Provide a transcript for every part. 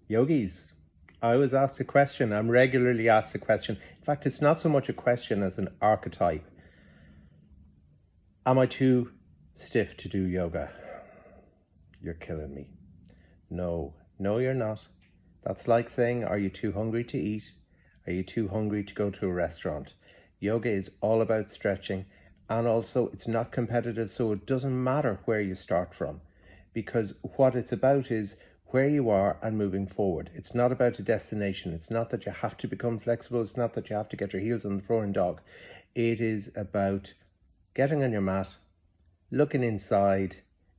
Yogis, I was asked a question. I'm regularly asked a question. In fact, it's not so much a question as an archetype. Am I too stiff to do yoga? You're killing me. No, you're not. That's like saying, are you too hungry to eat? Are you too hungry to go to a restaurant? Yoga is all about stretching, and also it's not competitive, so it doesn't matter where you start from, because what it's about is where you are and moving forward. It's not about a destination. It's not that you have to become flexible. It's not that you have to get your heels on the floor and dog. It is about getting on your mat, looking inside,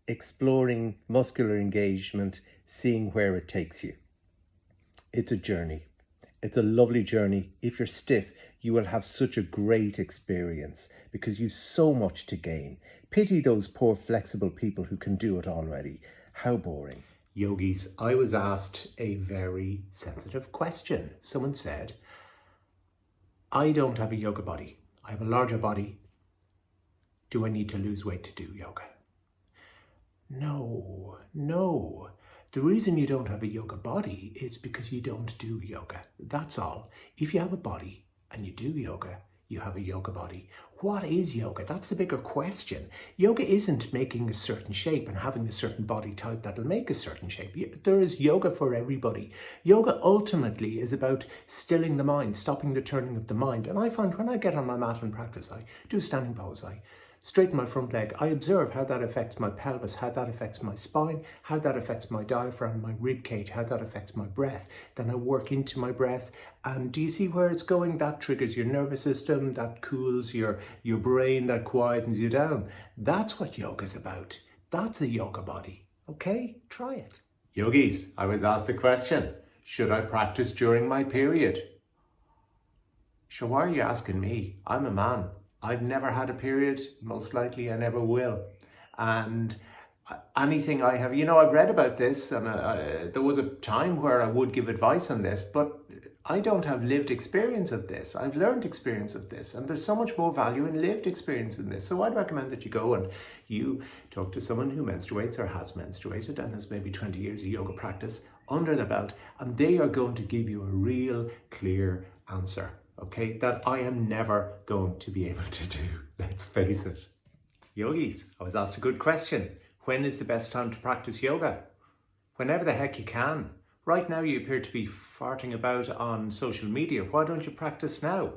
exploring muscular engagement, seeing where it takes you. It's a journey. It's a lovely journey. If you're stiff, you will have such a great experience because you've so much to gain. Pity those poor flexible people who can do it already. How boring. Yogis, I was asked a very sensitive question. Someone said, I don't have a yoga body. I have a larger body. Do I need to lose weight to do yoga? No. The reason you don't have a yoga body is because you don't do yoga. That's all. If you have a body and you do yoga, you have a yoga body. What is yoga? That's the bigger question. Yoga isn't making a certain shape and having a certain body type that'll make a certain shape. There is yoga for everybody. Yoga ultimately is about stilling the mind, stopping the turning of the mind. And I find when I get on my mat and practice, I do a standing pose, I straighten my front leg. I observe how that affects my pelvis, how that affects my spine, how that affects my diaphragm, my rib cage, how that affects my breath. Then I work into my breath. And do you see where it's going? That triggers your nervous system, that cools your brain, that quietens you down. That's what yoga is about. That's a yoga body. Okay, try it. Yogis, I was asked a question. Should I practice during my period? Sure, why are you asking me? I'm a man. I've never had a period, most likely I never will. And anything I have, I've read about this and there was a time where I would give advice on this, but I don't have lived experience of this. I've learned experience of this, and there's so much more value in lived experience in this. So I'd recommend that you go and you talk to someone who menstruates or has menstruated and has maybe 20 years of yoga practice under their belt, and they are going to give you a real clear answer. Okay, that I am never going to be able to do, let's face it. Yogis, I was asked a good question. When is the best time to practice yoga? Whenever the heck you can. Right now you appear to be farting about on social media. Why don't you practice now?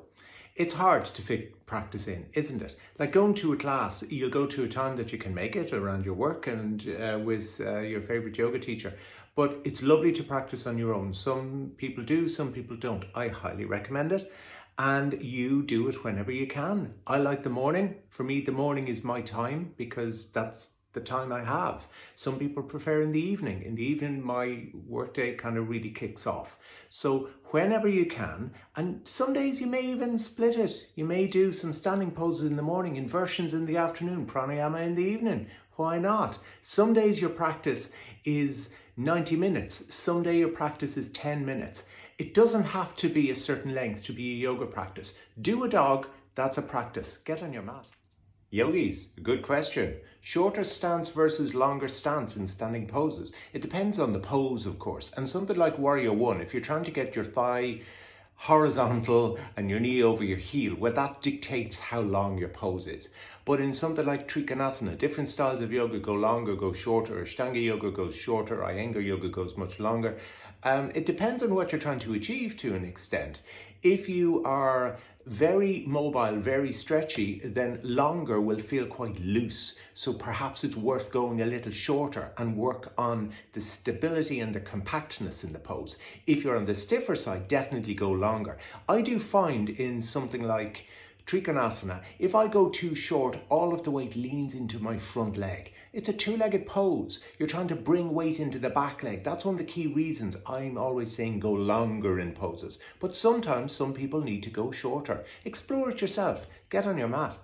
It's hard to fit practice in, isn't it? Like going to a class, you'll go to a time that you can make it around your work and with your favorite yoga teacher. But it's lovely to practice on your own. Some people do, some people don't. I highly recommend it. And you do it whenever you can. I like the morning. For me, the morning is my time because that's the time I have. Some people prefer in the evening. In the evening, my workday kind of really kicks off. So whenever you can, and some days you may even split it. You may do some standing poses in the morning, inversions in the afternoon, pranayama in the evening. Why not? Some days your practice is 90 minutes. Some day your practice is 10 minutes. It doesn't have to be a certain length to be a yoga practice. Do a dog, that's a practice. Get on your mat. Yogis, a good question. Shorter stance versus longer stance in standing poses. It depends on the pose, of course. And something like Warrior One, if you're trying to get your thigh horizontal and your knee over your heel, well, that dictates how long your pose is. But in something like Trikonasana, different styles of yoga go longer, go shorter. Ashtanga yoga goes shorter, Iyengar yoga goes much longer. It depends on what you're trying to achieve to an extent. If you are very mobile, very stretchy, then longer will feel quite loose. So perhaps it's worth going a little shorter and work on the stability and the compactness in the pose. If you're on the stiffer side, definitely go longer. I do find in something like Trikonasana, if I go too short, all of the weight leans into my front leg. It's a two-legged pose. You're trying to bring weight into the back leg. That's one of the key reasons I'm always saying go longer in poses. But sometimes some people need to go shorter. Explore it yourself. Get on your mat.